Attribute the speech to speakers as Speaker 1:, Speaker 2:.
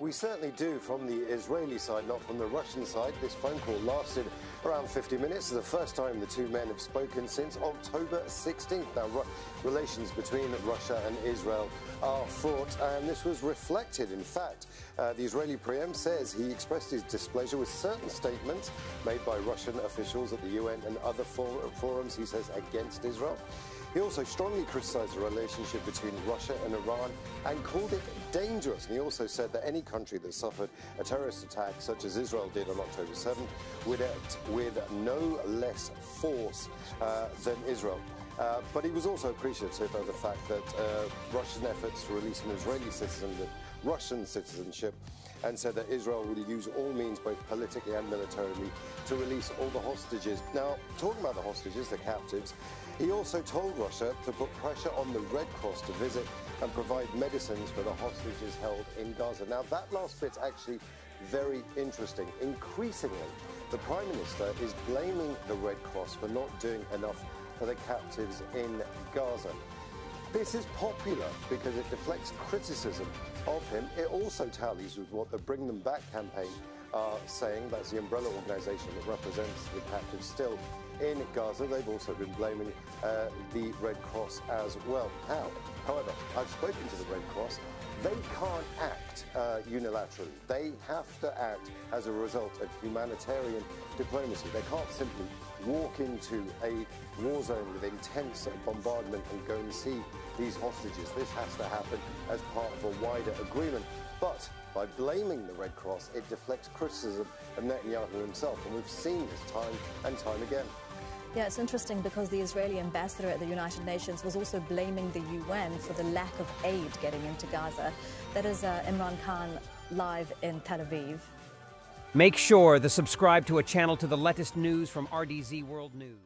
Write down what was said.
Speaker 1: We certainly do from the Israeli side, not from the Russian side. This phone call lasted around 50 minutes. It's the first time the two men have spoken since October 16th. Now, relations between Russia and Israel are fraught, and this was reflected. In fact, the Israeli PM says he expressed his displeasure with certain statements made by Russian officials at the UN and other forums, he says, against Israel. He also strongly criticised the relationship between Russia and Iran and called it dangerous. And he also said that any country that suffered a terrorist attack, such as Israel did on October 7th, would act with no less force than Israel. But he was also appreciative of the fact that Russian efforts to release an Israeli citizen with Russian citizenship, and said that Israel will use all means, both politically and militarily, to release all the hostages. Now, talking about the hostages, the captives, he also told Russia to put pressure on the Red Cross to visit and provide medicines for the hostages held in Gaza. Now, that last bit's actually very interesting. Increasingly, the Prime Minister is blaming the Red Cross for not doing enough for the captives in Gaza. This is popular because it deflects criticism of him. It also tallies with what the Bring Them Back campaign are saying. That's the umbrella organisation that represents the captives still in Gaza. They've also been blaming the Red Cross as well. However, I've spoken to the Red Cross. They can't act unilaterally. They have to act as a result of humanitarian diplomacy. They can't simply walk into a war zone with intense bombardment and go and see these hostages. This has to happen as part of a wider agreement. But by blaming the Red Cross, it deflects criticism of Netanyahu himself, and we've seen this time and time again.
Speaker 2: Yeah, it's interesting because the Israeli ambassador at the United Nations was also blaming the UN for the lack of aid getting into Gaza. That is Imran Khan live in Tel Aviv.
Speaker 3: Make sure to subscribe to a channel to the latest news from RDZ World News.